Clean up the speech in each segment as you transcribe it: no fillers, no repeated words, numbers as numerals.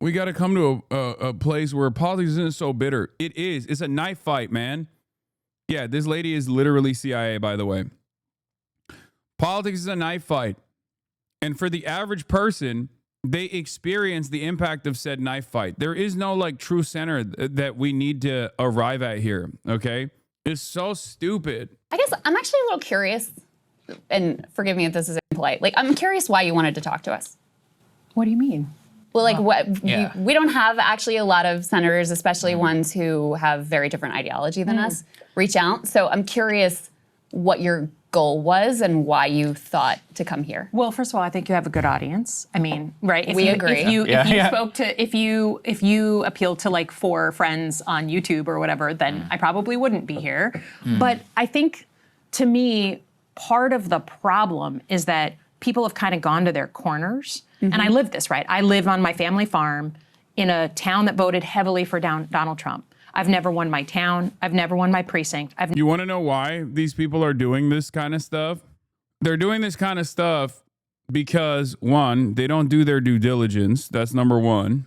We got to come to a place where politics isn't so bitter. It is. It's a knife fight, man. Yeah, this lady is literally CIA, by the way. Politics is a knife fight. And for the average person, they experience the impact of said knife fight. There is no like true center that we need to arrive at here, okay? It's so stupid. I guess I'm actually a little curious, and forgive me if this is impolite. Like, I'm curious why you wanted to talk to us. What do you mean? Well, like, we don't have actually a lot of senators, especially ones who have very different ideology than us, reach out. So I'm curious what your goal was and why you thought to come here. Well, first of all, I think you have a good audience. I mean, right? We agree. If you appealed to like 4 friends on YouTube or whatever, then I probably wouldn't be here. But I think, to me, part of the problem is that people have kind of gone to their corners. And I live this, right? I live on my family farm in a town that voted heavily for Donald Trump. I've never won my town. I've never won my precinct. You want to know why these people are doing this kind of stuff? They're doing this kind of stuff because, one, they don't do their due diligence. That's number one.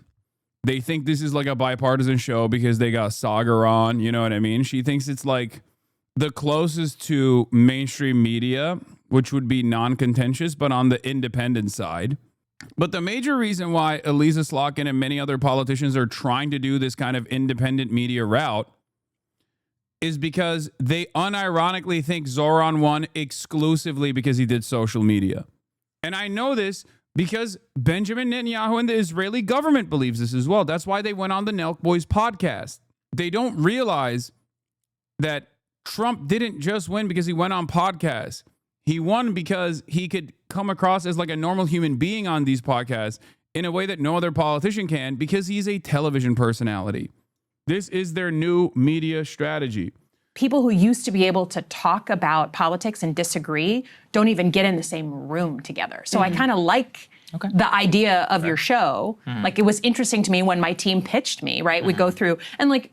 They think this is like a bipartisan show because they got Saga on. You know what I mean? She thinks it's like the closest to mainstream media, which would be non-contentious, but on the independent side. But the major reason why Elisa Slotkin and many other politicians are trying to do this kind of independent media route is because they unironically think Zoran won exclusively because he did social media. And I know this because Benjamin Netanyahu and the Israeli government believes this as well. That's why they went on the Nelk Boys podcast. They don't realize that Trump didn't just win because he went on podcasts. He won because he could come across as like a normal human being on these podcasts in a way that no other politician can because he's a television personality. This is their new media strategy. People who used to be able to talk about politics and disagree don't even get in the same room together. So I kind of like the idea of your show. Like, it was interesting to me when my team pitched me, right? We go through, and like,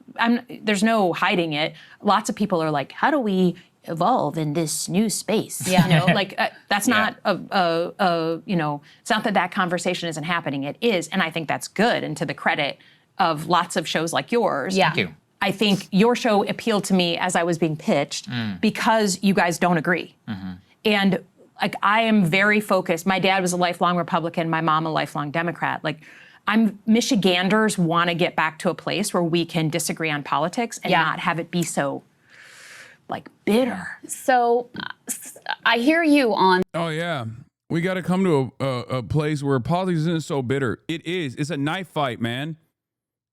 there's no hiding it. Lots of people are like, how do we evolve in this new space? You know, like that's not you know, it's not that conversation isn't happening. It is, and I think that's good. And to the credit of lots of shows like yours, Thank you. I think your show appealed to me as I was being pitched because you guys don't agree. And like, I am very focused. My dad was a lifelong Republican, my mom a lifelong Democrat. Like, Michiganders want to get back to a place where we can disagree on politics and not have it be so like bitter. So I hear you on. Oh, yeah. We got to come to a place where politics isn't so bitter. It is. It's a knife fight, man.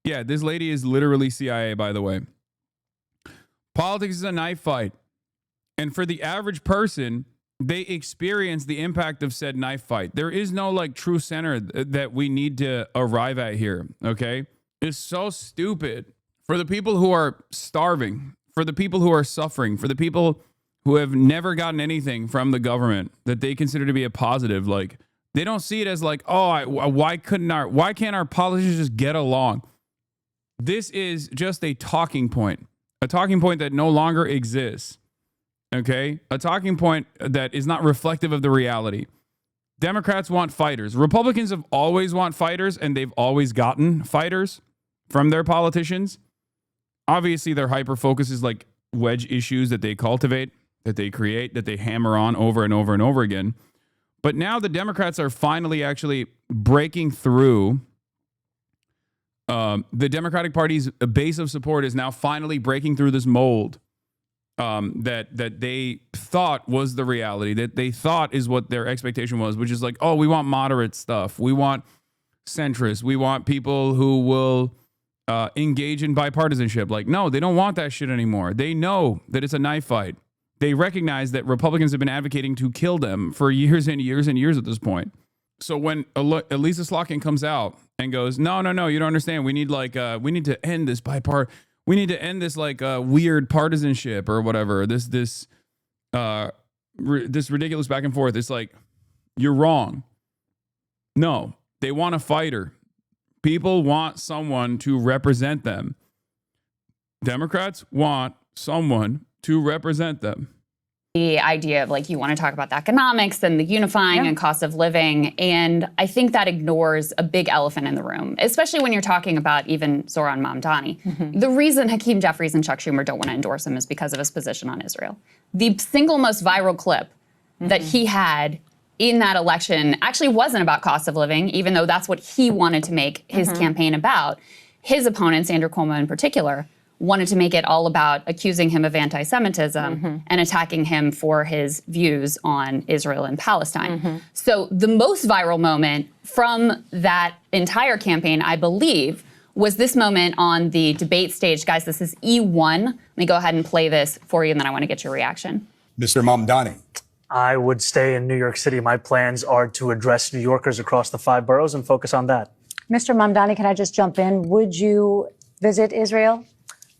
Yeah, this lady is literally CIA, by the way. Politics is a knife fight. And for the average person, they experience the impact of said knife fight. There is no like true center that we need to arrive at here, okay? It's so stupid. For the people who are starving, for the people who are suffering, for the people who have never gotten anything from the government that they consider to be a positive, like, they don't see it as like, oh, why can't our politicians just get along? This is just a talking point that no longer exists. Okay? A talking point that is not reflective of the reality. Democrats want fighters. Republicans have always want fighters, and they've always gotten fighters from their politicians. Obviously, their hyper-focus is like wedge issues that they cultivate, that they create, that they hammer on over and over and over again. But now the Democrats are finally actually breaking through. The Democratic Party's base of support is now finally breaking through this mold that they thought was the reality, that they thought is what their expectation was, which is like, oh, we want moderate stuff. We want centrists. We want people who will engage in bipartisanship. Like, no, they don't want that shit anymore. They know that it's a knife fight. They recognize that Republicans have been advocating to kill them for years and years and years at this point. So when Elisa Slotkin comes out and goes, no, you don't understand. We need we need to end this we need to end this weird partisanship or whatever. This ridiculous back and forth. It's like, you're wrong. No, they want a fighter. People want someone to represent them. Democrats want someone to represent them. the idea of like you want to talk about the economics and the unifying and cost of living. And I think that ignores a big elephant in the room, especially when you're talking about even Zoran Mamdani. The reason Hakeem Jeffries and Chuck Schumer don't want to endorse him is because of his position on Israel. The single most viral clip that he had in that election actually wasn't about cost of living, even though that's what he wanted to make his campaign about. His opponents, Andrew Cuomo in particular, wanted to make it all about accusing him of anti-Semitism and attacking him for his views on Israel and Palestine. So the most viral moment from that entire campaign, I believe, was this moment on the debate stage. Guys, this is E1. Let me go ahead and play this for you, and then I want to get your reaction. Mr. Mamdani. I would stay in New York City. My plans are to address New Yorkers across the 5 boroughs and focus on that. Mr. Mamdani, can I just jump in? Would you visit Israel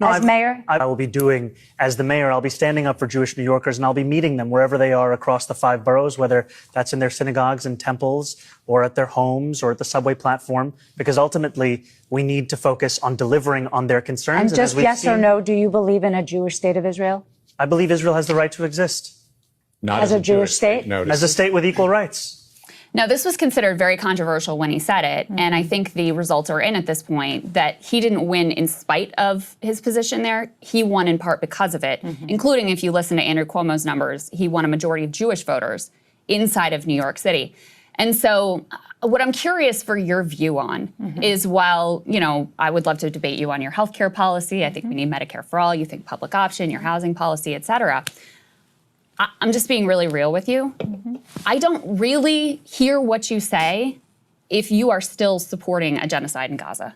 as mayor? I will be doing, as the mayor, I'll be standing up for Jewish New Yorkers, and I'll be meeting them wherever they are across the 5 boroughs, whether that's in their synagogues and temples or at their homes or at the subway platform, because ultimately we need to focus on delivering on their concerns. And just yes or no, do you believe in a Jewish state of Israel? I believe Israel has the right to exist. Not as a Jewish state? As a state with equal rights. Now, this was considered very controversial when he said it, and I think the results are in at this point that he didn't win in spite of his position there. He won in part because of it, including if you listen to Andrew Cuomo's numbers, he won a majority of Jewish voters inside of New York City. And so what I'm curious for your view on is while, you know, I would love to debate you on your healthcare policy, I think we need Medicare for all, you think public option, your housing policy, et cetera. I'm just being really real with you. I don't really hear what you say if you are still supporting a genocide in Gaza.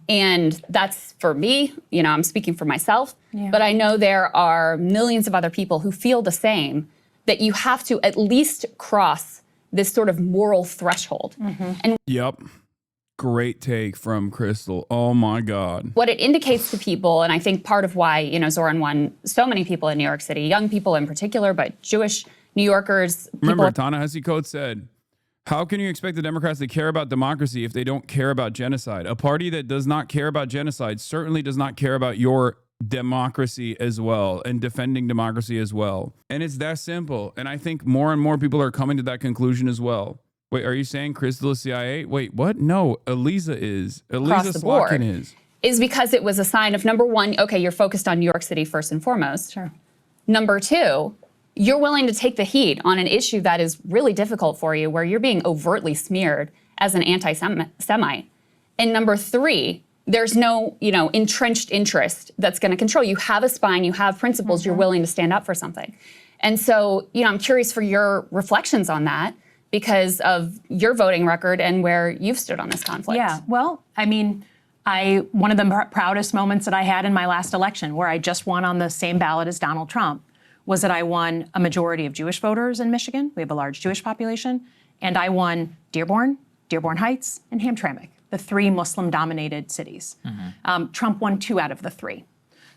And that's for me, you know, I'm speaking for myself, but I know there are millions of other people who feel the same, that you have to at least cross this sort of moral threshold. And Yep. Great take from Krystal. Oh my God. what it indicates to people, and I think part of why, you know, Zoran won so many people in New York City, young people in particular, but Jewish New Yorkers. Remember, Ta-Nehisi Coates said, how can you expect the Democrats to care about democracy if they don't care about genocide? A party that does not care about genocide certainly does not care about your democracy as well and defending democracy as well. And it's that simple. And I think more and more people are coming to that conclusion as well. Wait, are you saying Krystal is CIA? Wait, what? No, Elisa is. Elisa Slotkin is because it was a sign of, number one, okay, you're focused on New York City first and foremost. Sure. Number two, you're willing to take the heat on an issue that is really difficult for you, where you're being overtly smeared as an anti-Semite. And number three, there's no, you know, entrenched interest that's going to control. You have a spine, you have principles, you're willing to stand up for something. And so, you know, I'm curious for your reflections on that, because of your voting record and where you've stood on this conflict. Yeah, well, I mean, one of the proudest moments that I had in my last election, where I just won on the same ballot as Donald Trump, was that I won a majority of Jewish voters in Michigan. We have a large Jewish population. And I won Dearborn, Dearborn Heights, and Hamtramck, the 3 Muslim-dominated cities. Trump won 2 out of the 3.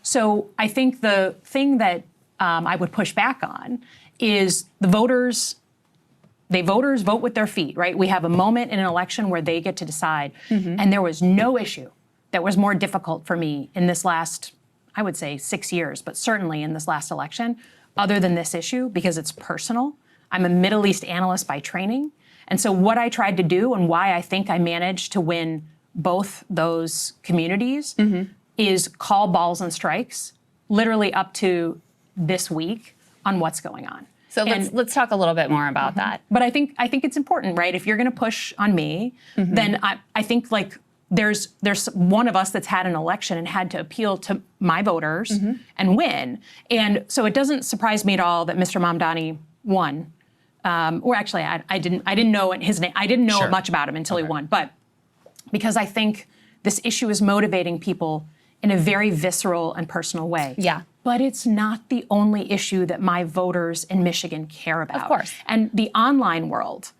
So I think the thing that I would push back on is the voters vote with their feet, right? We have a moment in an election where they get to decide. And there was no issue that was more difficult for me in this last, I would say 6 years, but certainly in this last election, other than this issue, because it's personal. I'm a Middle East analyst by training. And so what I tried to do and why I think I managed to win both those communities is call balls and strikes, literally up to this week, on what's going on. So let's talk a little bit more about that. But I think it's important, right? If you're going to push on me, then I think like there's one of us that's had an election and had to appeal to my voters and win. And so it doesn't surprise me at all that Mr. Mamdani won. Or actually, I didn't know his name. I didn't know much about him until he won. But because I think this issue is motivating people in a very visceral and personal way. Yeah. But it's not the only issue that my voters in Michigan care about. Of course. And the online world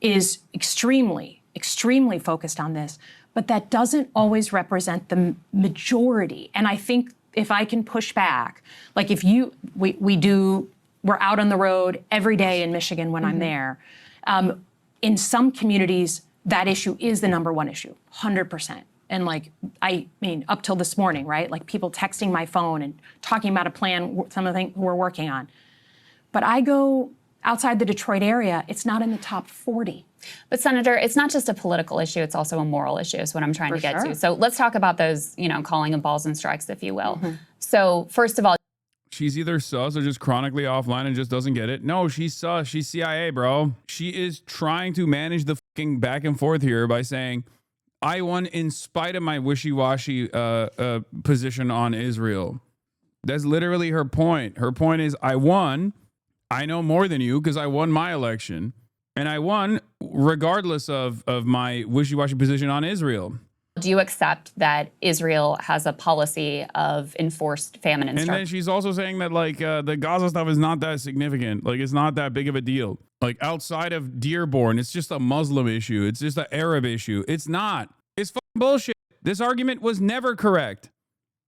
is extremely, extremely focused on this, but that doesn't always represent the majority. And I think if I can push back, like if we're out on the road every day in Michigan when I'm there. In some communities, that issue is the number one issue, 100%. And like, I mean, up till this morning, right? Like people texting my phone and talking about a plan, some of the things we're working on. But I go outside the Detroit area, it's not in the top 40. But Senator, it's not just a political issue, it's also a moral issue is what I'm trying to get to. So let's talk about those, calling of balls and strikes, if you will. So first of all, she's either sus or just chronically offline and just doesn't get it. No, she's sus. She's CIA, bro. She is trying to manage the fucking back and forth here by saying, I won in spite of my wishy-washy position on Israel. That's literally her point. Her point is, I won. I know more than you because I won my election. And I won regardless of my wishy-washy position on Israel. Do you accept that Israel has a policy of enforced famine and starvation? And then she's also saying that the Gaza stuff is not that significant. Like, it's not that big of a deal. Like, outside of Dearborn, it's just a Muslim issue. It's just an Arab issue. It's not. It's fucking bullshit. This argument was never correct.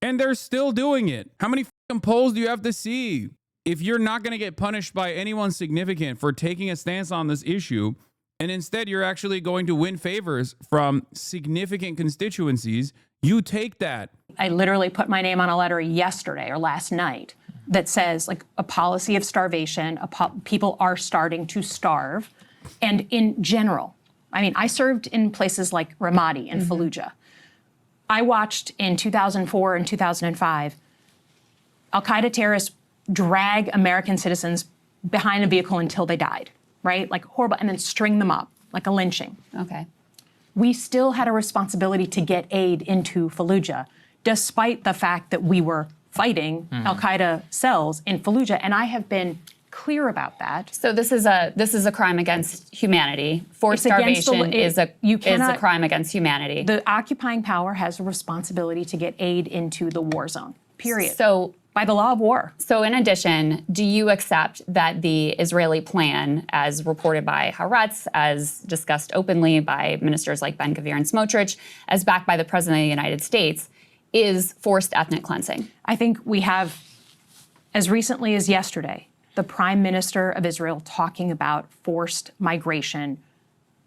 And they're still doing it. How many fucking polls do you have to see? If you're not going to get punished by anyone significant for taking a stance on this issue, and instead you're actually going to win favors from significant constituencies, you take that. I literally put my name on a letter yesterday or last night that says like a policy of starvation, people are starting to starve. And in general, I mean, I served in places like Ramadi and Fallujah. I watched in 2004 and 2005, Al-Qaeda terrorists drag American citizens behind a vehicle until they died, right? Like horrible, and then string them up like a lynching. Okay. We still had a responsibility to get aid into Fallujah, despite the fact that we were fighting Al-Qaeda cells in Fallujah, and I have been clear about that. So this is a crime against humanity. Forced starvation is a crime against humanity. The occupying power has a responsibility to get aid into the war zone, period. So by the law of war. So in addition, do you accept that the Israeli plan, as reported by Haaretz, as discussed openly by ministers like Ben-Gvir and Smotrich, as backed by the President of the United States, is forced ethnic cleansing? I think we have, as recently as yesterday, the Prime Minister of Israel talking about forced migration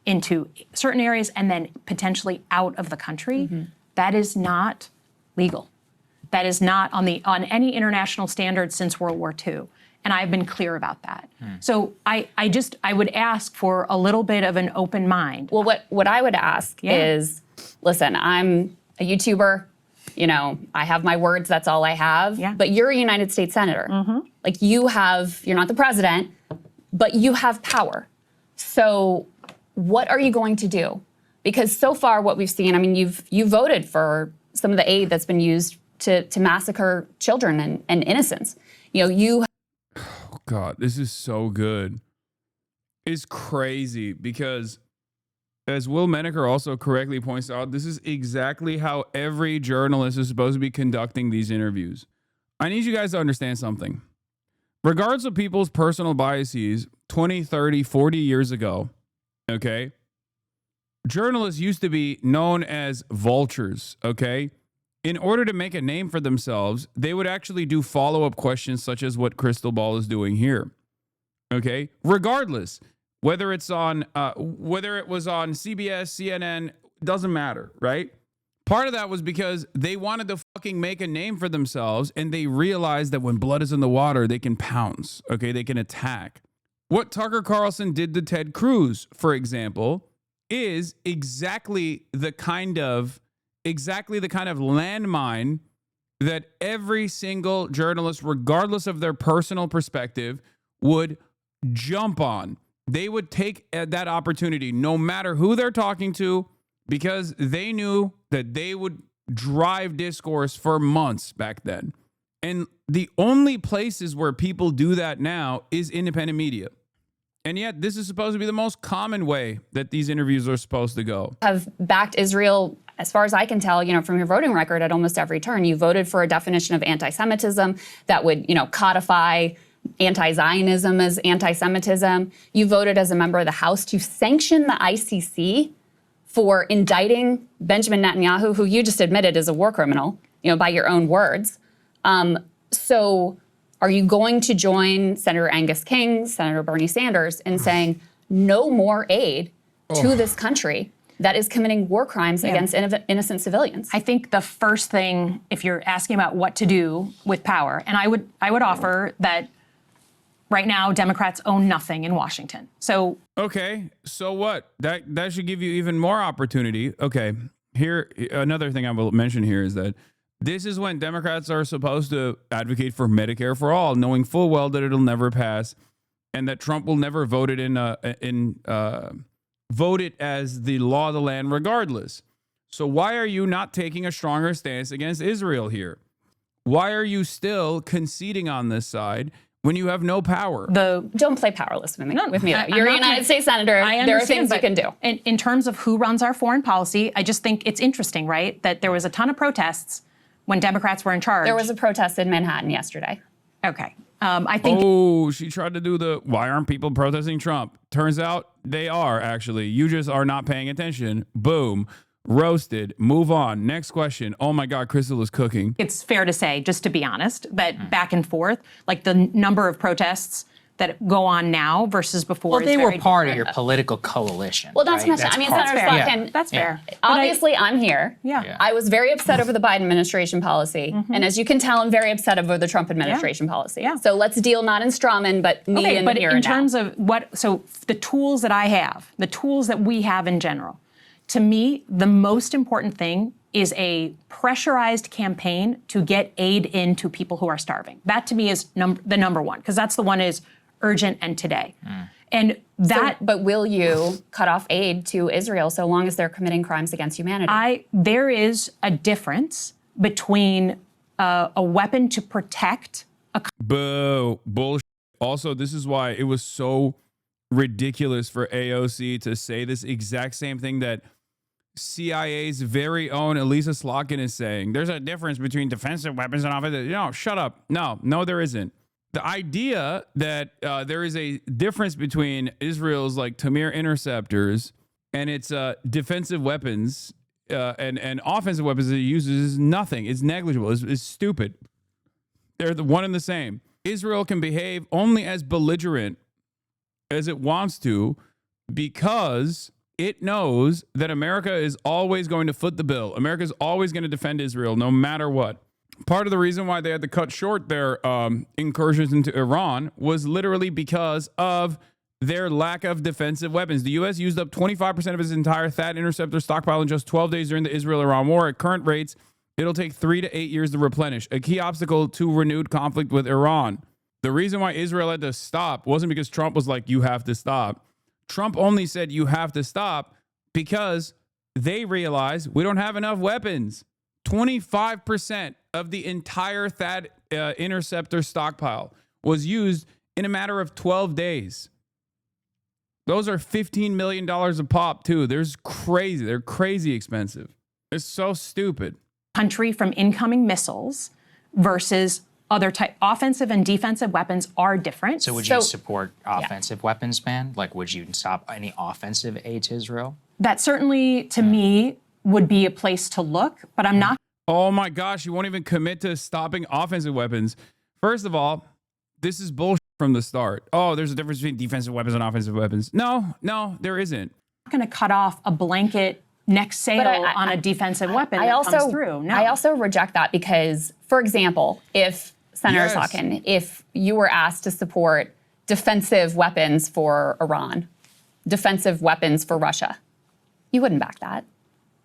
into certain areas and then potentially out of the country. That is not legal. That is not on any international standard since World War II. And I've been clear about that. So I would ask for a little bit of an open mind. Well, what I would ask is, listen, I'm a YouTuber. I have my words, that's all I have. But you're a United States Senator. Like you're not the president, but you have power. So what are you going to do? Because so far what we've seen, I mean, you voted for some of the aid that's been used to massacre children and innocents. Oh God, this is so good. It's crazy because, as Will Menaker also correctly points out, this is exactly how every journalist is supposed to be conducting these interviews. I need you guys to understand something. Regardless of people's personal biases, 20, 30, 40 years ago, okay, journalists used to be known as vultures, okay? In order to make a name for themselves, they would actually do follow-up questions such as what Krystal Ball is doing here. Okay? Regardless, whether it was on CBS, CNN, doesn't matter, right? Part of that was because they wanted to fucking make a name for themselves, and they realized that when blood is in the water, they can pounce, okay? They can attack. What Tucker Carlson did to Ted Cruz, for example, is exactly the kind of landmine that every single journalist, regardless of their personal perspective, would jump on. They would take that opportunity, no matter who they're talking to, because they knew that they would drive discourse for months back then. And the only places where people do that now is independent media. And yet, this is supposed to be the most common way that these interviews are supposed to go. Have backed Israel, as far as I can tell, from your voting record at almost every turn. You voted for a definition of anti-Semitism that would, codify anti-Zionism as anti-Semitism. You voted as a member of the House to sanction the ICC for indicting Benjamin Netanyahu, who you just admitted is a war criminal, by your own words. So are you going to join Senator Angus King, Senator Bernie Sanders in saying no more aid to this country that is committing war crimes against innocent civilians? I think the first thing, if you're asking about what to do with power, and I would offer that Right now, Democrats own nothing in Washington. So Okay, so what? That should give you even more opportunity. Okay, here another thing I will mention here is that this is when Democrats are supposed to advocate for Medicare for all, knowing full well that it'll never pass, and that Trump will never vote it vote it as the law of the land regardless. So why are you not taking a stronger stance against Israel here? Why are you still conceding on this side when you have no power? Don't play powerless with me. No, with me. I'm You're a not United gonna- States Senator. I There are understand, things you but can do. In terms of who runs our foreign policy, I just think it's interesting, right, that there was a ton of protests when Democrats were in charge. There was a protest in Manhattan yesterday. Okay. I think Oh, she tried to do the why aren't people protesting Trump? Turns out they are actually. You just are not paying attention. Boom. Roasted. Move on. Next question. Oh my God, Krystal is cooking. it's fair to say, just to be honest, that back and forth, like the number of protests that go on now versus before. Well, is they were very part of different. your political coalition. Well, not to right? mention, I mean, part- Senator fair. Slotkin, That's fair. But obviously, I'm here. Yeah. I was very upset over the Biden administration policy. And as you can tell, I'm very upset over the Trump administration policy. Yeah. So let's deal not in strawman, but me Okay, and but here in and now. terms of the tools that I have, the tools that we have in general, to me, the most important thing is a pressurized campaign to get aid into people who are starving. That to me is the number one, because that's the one is urgent and today. And that But will you cut off aid to Israel so long as they're committing crimes against humanity? there is a difference between a weapon to protect Boo. Bullshit. Also, this is why it was so ridiculous for AOC to say this exact same thing that CIA's very own Elisa Slotkin is saying. There's a difference between defensive weapons and offensive. No, shut up. No, there isn't. The idea that there is a difference between Israel's like Tamir interceptors and its defensive weapons and offensive weapons that it uses is nothing. It's negligible. It's stupid. They're the one and the same. Israel can behave only as belligerent as it wants to because it knows that America is always going to foot the bill. America is always going to defend Israel no matter what. Part of the reason why they had to cut short their incursions into Iran was literally because of their lack of defensive weapons. The U.S. used up 25% of its entire THAAD interceptor stockpile in just 12 days during the Israel-Iran war. At current rates, it'll take 3 to 8 years to replenish, a key obstacle to renewed conflict with Iran. The reason why Israel had to stop wasn't because Trump was like, you have to stop. Trump only said you have to stop because they realize we don't have enough weapons. 25% of the entire THAAD interceptor stockpile was used in a matter of 12 days. Those are $15 million a pop, too. They're crazy expensive. It's so stupid. country from incoming missiles versus other type offensive and defensive weapons are different. So would you support offensive weapons ban? Like, would you stop any offensive aid to Israel? That certainly, to me, would be a place to look, but I'm not. Oh my gosh, you won't even commit to stopping offensive weapons. First of all, this is bullshit from the start. Oh, there's a difference between defensive weapons and offensive weapons. No, there isn't. Going to cut off a blanket next sale on a defensive weapon that comes through. No. I also reject that because, for example, if Senator Slotkin, if you were asked to support defensive weapons for Iran, defensive weapons for Russia, you wouldn't back that.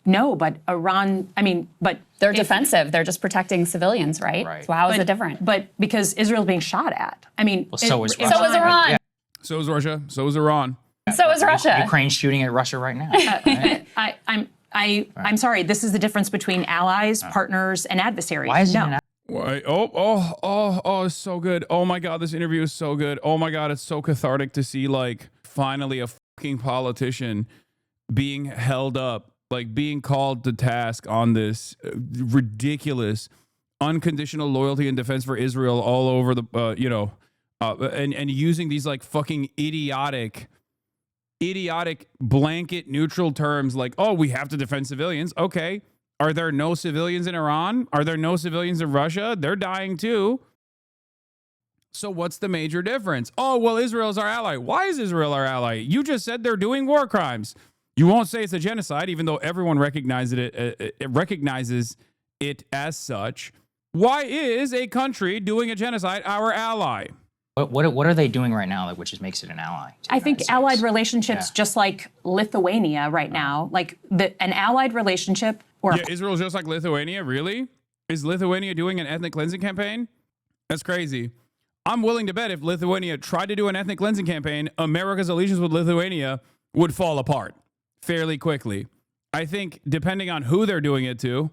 No, but Iran, but they're defensive. They're just protecting civilians, right? Right. So how is it different? But because Israel's being shot at. So is Russia. So is Iran. Yeah. So is Russia. So is Iran. So is Russia. Ukraine's shooting at Russia right now. Right? I'm sorry. This is the difference between allies, partners, and adversaries. Why is it no. an Why? It's so good. Oh my God, this interview is so good. Oh my God, it's so cathartic to see like finally a fucking politician being held up, like being called to task on this ridiculous unconditional loyalty and defense for Israel all over the, and using these like fucking idiotic blanket neutral terms like, oh, we have to defend civilians. Okay. Are there no civilians in Iran? Are there no civilians in Russia? They're dying too. So what's the major difference? Oh, well, Israel's our ally. Why is Israel our ally? You just said they're doing war crimes. You won't say it's a genocide, even though everyone recognizes it as such. Why is a country doing a genocide our ally? What are they doing right now, like, which just makes it an ally? To the I think United allied States? relationships, just like Lithuania right now, like an allied relationship or Yeah, Israel's just like Lithuania. Really? Is Lithuania doing an ethnic cleansing campaign? That's crazy. I'm willing to bet if Lithuania tried to do an ethnic cleansing campaign, America's allegiance with Lithuania would fall apart fairly quickly. I think depending on who they're doing it to,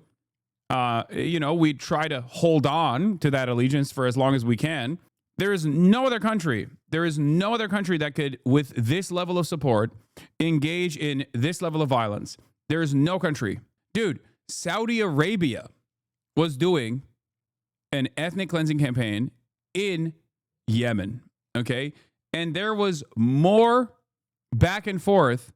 we try to hold on to that allegiance for as long as we can. There is no other country that could, with this level of support, engage in this level of violence. There is no country. Dude, Saudi Arabia was doing an ethnic cleansing campaign in Yemen, okay? And there was more back and forth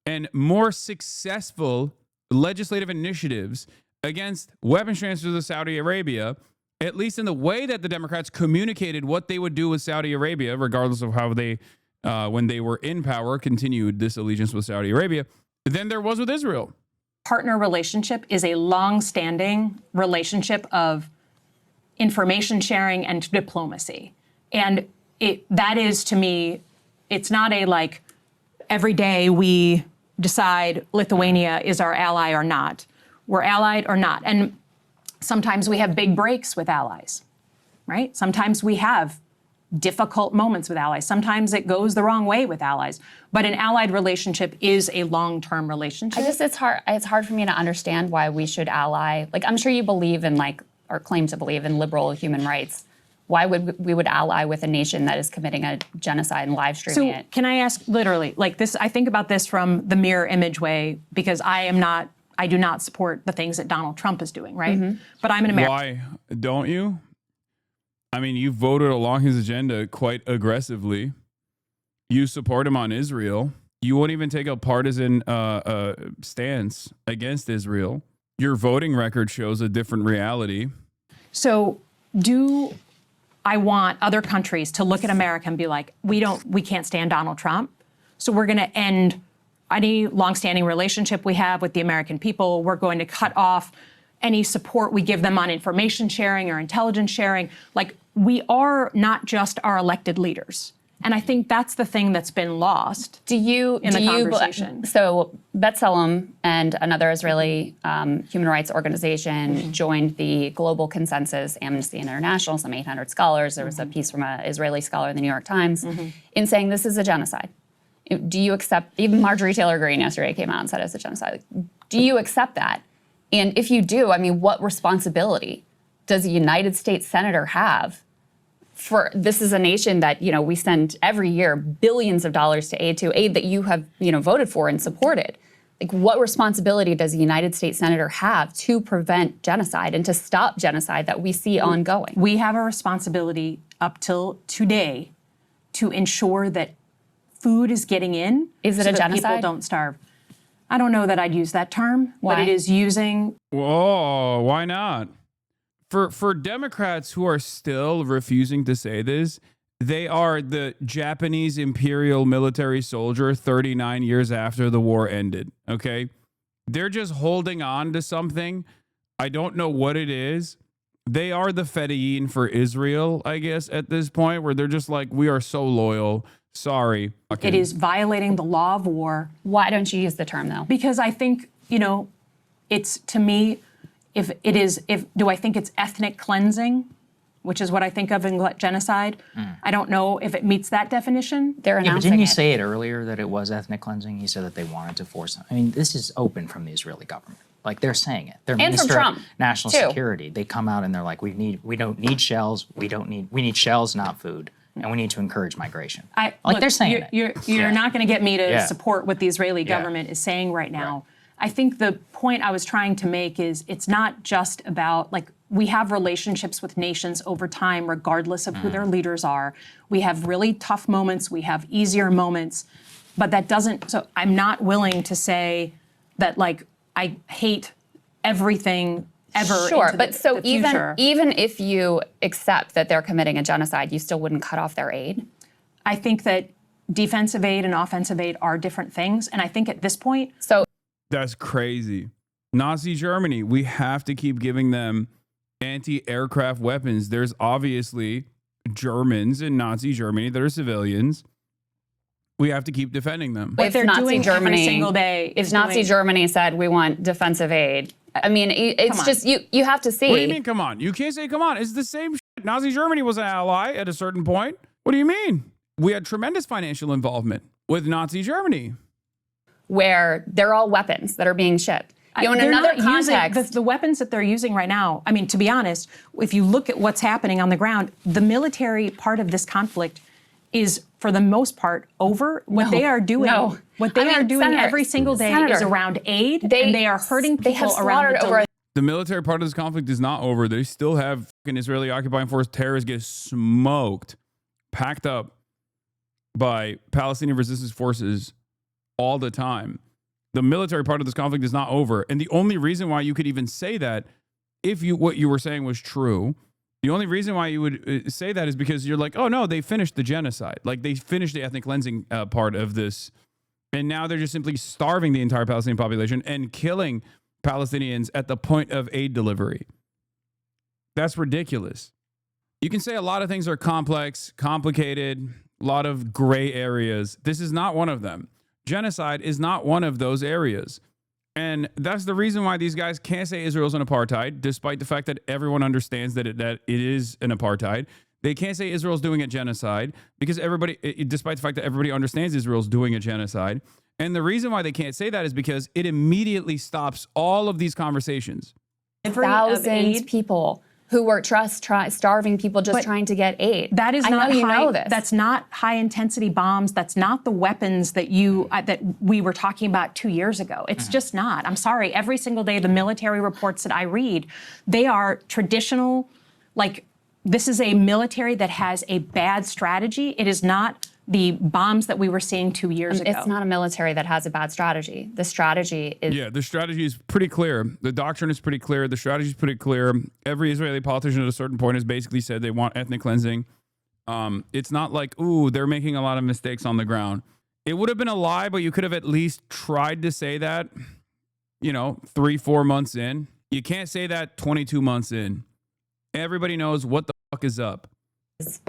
and more successful legislative initiatives against weapons transfers to Saudi Arabia, at least in the way that the Democrats communicated what they would do with Saudi Arabia, regardless of how they, when they were in power, continued this allegiance with Saudi Arabia, than there was with Israel. partner relationship is a long-standing relationship of information sharing and diplomacy. And that is, to me, it's not a like every day we decide Lithuania is our ally or not. We're allied or not. And sometimes we have big breaks with allies, right? Sometimes we have difficult moments with allies. Sometimes it goes the wrong way with allies. But an allied relationship is a long-term relationship. It's hard for me to understand why we should ally. Like, I'm sure you believe in, like, or claim to believe in liberal human rights. Why would we ally with a nation that is committing a genocide and live streaming it? Can I ask, literally, like this, I think about this from the mirror image way, because I do not support the things that Donald Trump is doing, right? Mm-hmm. But I'm an American. Why don't you? I mean, you voted along his agenda quite aggressively. You support him on Israel. You won't even take a partisan stance against Israel. Your voting record shows a different reality. So do I want other countries to look at America and be like, we can't stand Donald Trump, so we're going to end any longstanding relationship we have with the American people. We're going to cut off any support we give them on information sharing or intelligence sharing. Like, we are not just our elected leaders. And I think that's the thing that's been lost in the conversation. So B'Tselem and another Israeli human rights organization joined the global consensus, Amnesty International, some 800 scholars. There was a piece from an Israeli scholar in the New York Times in saying this is a genocide. Do you accept, even Marjorie Taylor Greene yesterday came out and said it's a genocide. Do you accept that? And if you do, I mean, what responsibility does a United States senator have for, this is a nation that, we send every year billions of dollars to aid that you have, voted for and supported. Like, what responsibility does a United States senator have to prevent genocide and to stop genocide that we see ongoing? We have a responsibility up till today to ensure that food is getting in. Is it so a that genocide? People don't starve. I don't know that I'd use that term, Why? but it is using. Whoa, why not? For Democrats who are still refusing to say this, they are the Japanese imperial military soldier 39 years after the war ended, okay? They're just holding on to something. I don't know what it is. They are the Fedayeen for Israel, I guess, at this point, where they're just like, we are so loyal. Sorry. Okay. It is violating the law of war. Why don't you use the term, though? Because I think, it's, to me, do I think it's ethnic cleansing, which is what I think of in genocide? I don't know if it meets that definition. They're announcing but didn't you say it earlier that it was ethnic cleansing? You said that they wanted to force it. I mean, this is open from the Israeli government. Like, they're saying it. Their And from Minister Trump, of National too. Security, they come out and they're like, we don't need shells. We need shells, not food. And we need to encourage migration. They're saying you're not going to get me to support what the Israeli government is saying right now. Right. I think the point I was trying to make is it's not just about, like, we have relationships with nations over time, regardless of who their leaders are. We have really tough moments. We have easier moments. But that doesn't, so I'm not willing to say that, like, I hate everything ever. Sure, but the future. even if you accept that they're committing a genocide, you still wouldn't cut off their aid? I think that defensive aid and offensive aid are different things. And I think at this point... That's crazy. Nazi Germany, we have to keep giving them anti-aircraft weapons. There's obviously Germans in Nazi Germany that are civilians. We have to keep defending them. What they're doing every single day. If Nazi Germany said we want defensive aid, I mean, it's just you have to see. What do you mean? Come on, you can't say come on. It's the same shit. Nazi Germany was an ally at a certain point. What do you mean? We had tremendous financial involvement with Nazi Germany, where they're all weapons that are being shipped. In another context, the weapons that they're using right now, I mean, to be honest, if you look at what's happening on the ground, the military part of this conflict is, for the most part, over. What they are doing, Senator, every single day is around aid, and they are hurting people around the The military part of this conflict is not over. They still have fucking Israeli occupying force terrorists get smoked, packed up by Palestinian resistance forces all the time. The military part of this conflict is not over. And the only reason why you could even say that, if what you were saying was true, the only reason why you would say that is because you're like, oh no, they finished the genocide. Like they finished the ethnic cleansing part of this. And now they're just simply starving the entire Palestinian population and killing Palestinians at the point of aid delivery. That's ridiculous. You can say a lot of things are complex, complicated, a lot of gray areas. This is not one of them. Genocide is not one of those areas. And that's the reason why these guys can't say Israel's an apartheid, despite the fact that everyone understands that it is an apartheid. They can't say Israel's doing a genocide because despite the fact that everybody understands Israel's doing a genocide. And the reason why they can't say that is because it immediately stops all of these conversations. Thousands of people who were starving people just trying to get aid. That is not you know this. That's not high intensity bombs. That's not the weapons that that we were talking about 2 years ago. It's just not. I'm sorry. Every single day, the military reports that I read, they are traditional. Like, this is a military that has a bad strategy. It is not the bombs that we were seeing 2 years ago. It's not a military that has a bad strategy. The strategy is... Yeah, the strategy is pretty clear. The doctrine is pretty clear. The strategy is pretty clear. Every Israeli politician at a certain point has basically said they want ethnic cleansing. It's not like, ooh, they're making a lot of mistakes on the ground. It would have been a lie, but you could have at least tried to say that, 3-4 months in. You can't say that 22 months in. Everybody knows what the fuck is up.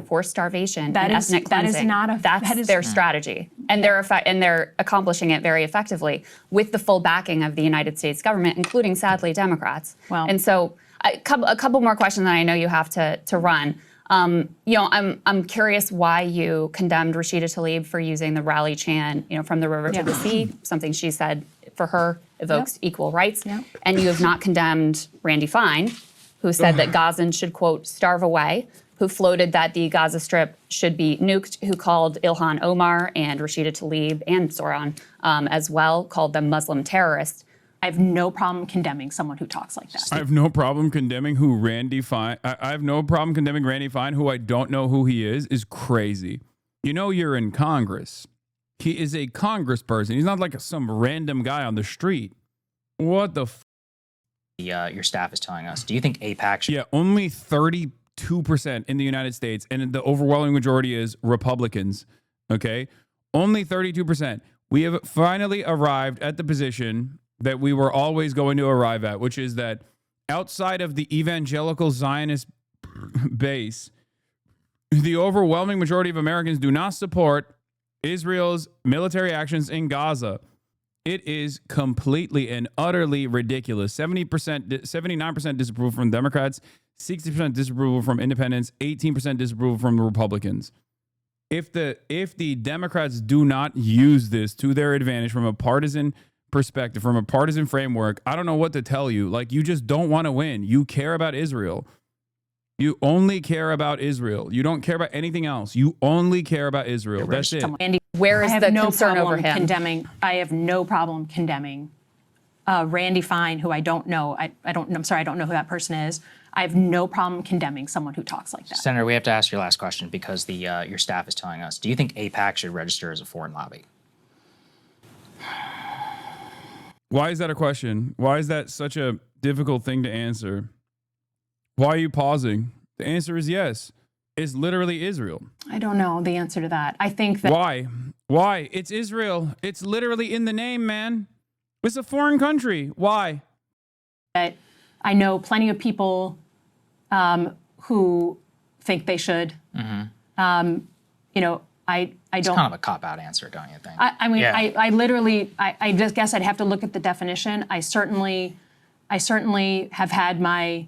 Forced starvation and ethnic cleansing. That is their strategy, and they're accomplishing it very effectively with the full backing of the United States government, including sadly Democrats. Well, and so a couple more questions that I know you have to run. I'm curious why you condemned Rashida Tlaib for using the rally chant, from the river to the sea, something she said for her evokes equal rights, and you have not condemned Randy Fine, who said that Gazans should, quote, starve away, who floated that the Gaza Strip should be nuked, who called Ilhan Omar and Rashida Tlaib and Soran as well, called them Muslim terrorists. I have no problem condemning someone who talks like that. I have no problem condemning Randy Fine, who I don't know who he is crazy. You're in Congress. He is a congressperson. He's not like some random guy on the street. What the your staff is telling us. Do you think AIPAC should... Yeah, only 32% in the United States, and the overwhelming majority is Republicans, okay? Only 32%. We have finally arrived at the position that we were always going to arrive at, which is that outside of the evangelical Zionist base, the overwhelming majority of Americans do not support Israel's military actions in Gaza. It is completely and utterly ridiculous. 79% disapproval from Democrats, 60% disapproval from independents, 18% disapproval from the Republicans. If the Democrats do not use this to their advantage from a partisan perspective, from a partisan framework, I don't know what to tell you. Like, you just don't want to win. You care about Israel. You only care about Israel. You don't care about anything else. You only care about Israel. That's it. Where is the concern over him? I have no problem condemning Randy Fine, who I don't know. I'm sorry, I don't know who that person is. I have no problem condemning someone who talks like that. Senator, we have to ask your last question because your staff is telling us. Do you think AIPAC should register as a foreign lobby? Why is that a question? Why is that such a difficult thing to answer? Why are you pausing? The answer is yes. It's literally Israel. I don't know the answer to that. I think that... Why? It's Israel. It's literally in the name, man. It's a foreign country. Why? That I know plenty of people who think they should. You know, I It's don't. kind of a cop-out answer, don't you think? I mean, Yeah. I literally, I just guess I'd have to look at the definition. I certainly have had my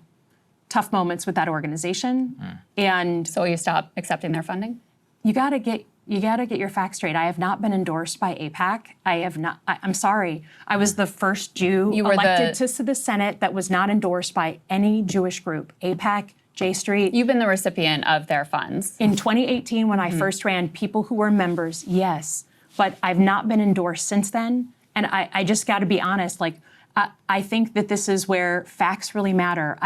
tough moments with that organization, and So you stop accepting their funding? you got to get your facts straight. I have not been endorsed by AIPAC. I have not. I'm sorry. I was the first Jew You were elected to the Senate that was not endorsed by any Jewish group. AIPAC, J Street. You've been the recipient of their funds. In 2018, when I first ran, people who were members, yes, but I've not been endorsed since then. And I just got to be honest. Like, I think that this is where facts really matter.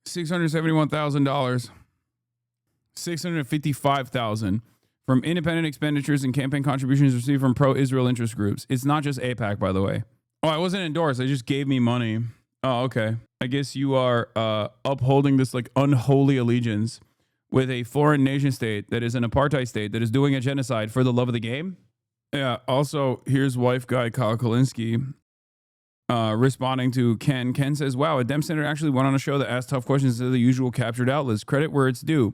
$671,000, $655,000 from independent expenditures and campaign contributions received from pro-Israel interest groups. It's not just AIPAC, by the way. Oh, I wasn't endorsed. They just gave me money. Oh, okay. I guess you are upholding this like unholy allegiance with a foreign nation state that is an apartheid state that is doing a genocide for the love of the game. Yeah. Also, here's wife guy Kyle Kalinske responding to Ken. Ken says, wow, a Dem senator actually went on a show that asked tough questions to the usual captured outlets. Credit where it's due.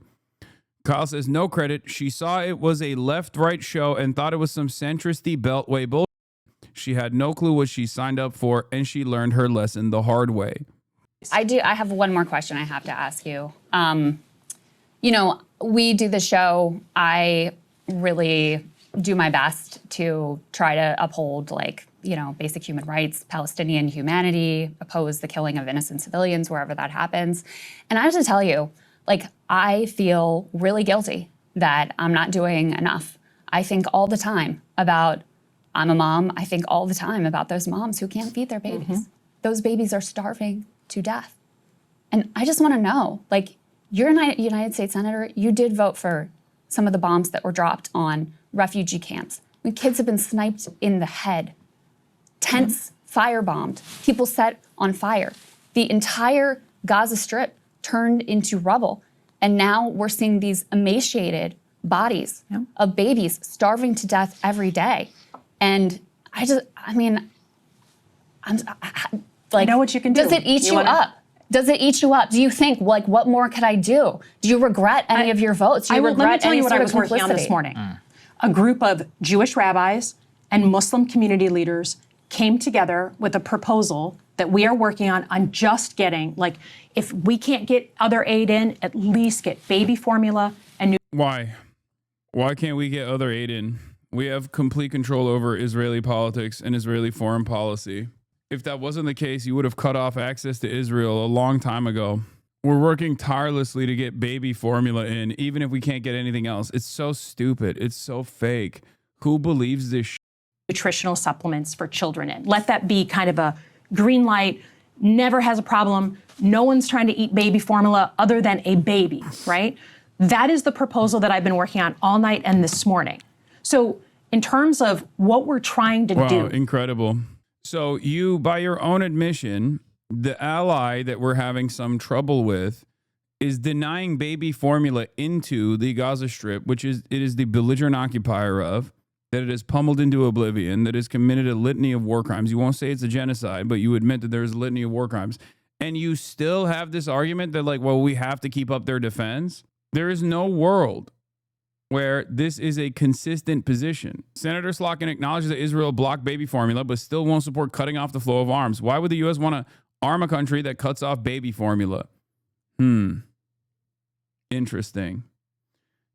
Kyle says, no credit. She saw it was a left-right show and thought it was some centristy beltway bullshit. She had no clue what she signed up for, and she learned her lesson the hard way. I have one more question I have to ask you. You know, we do the show. I really do my best to try to uphold, like, you know, basic human rights, Palestinian humanity, oppose the killing of innocent civilians wherever that happens. And I have to tell you, like, I feel really guilty that I'm not doing enough. I think all the time about, I'm a mom, I think all the time about those moms who can't feed their babies. Those babies are starving to death. And I just want to know, like, you're a United States Senator, you did vote for some of the bombs that were dropped on refugee camps. When kids have been sniped in the head, tents firebombed, people set on fire. The entire Gaza Strip turned into rubble. And now we're seeing these emaciated bodies of babies starving to death every day. And I mean, I know what you can do. Does it eat you up? Does it eat you up? Do you think, like, what more could I do? Do you regret any of your votes? Do you regret let me tell any you what sort I of was working on this morning. A group of Jewish rabbis and Muslim community leaders came together with a proposal that we are working on just getting, like, if we can't get other aid in, at least get baby formula and Why? Why can't we get other aid in? We have complete control over Israeli politics and Israeli foreign policy. If that wasn't the case, you would have cut off access to Israel a long time ago. We're working tirelessly to get baby formula in, even if we can't get anything else. It's so stupid. It's so fake. Who believes this shit? nutritional supplements for children in. Let that be kind of a green light, never has a problem. No one's trying to eat baby formula other than a baby, right? That is the proposal that I've been working on all night and this morning. So in terms of what we're trying to do. Wow, incredible. So you, by your own admission, the ally that we're having some trouble with is denying baby formula into the Gaza Strip, which it is the belligerent occupier of, that it has pummeled into oblivion, that has committed a litany of war crimes. You won't say it's a genocide, but you admit that there's a litany of war crimes. And you still have this argument that, like, well, we have to keep up their defense. There is no world where this is a consistent position. Senator Slotkin acknowledges that Israel blocked baby formula, but still won't support cutting off the flow of arms. Why would the U.S. want to arm a country that cuts off baby formula? Interesting.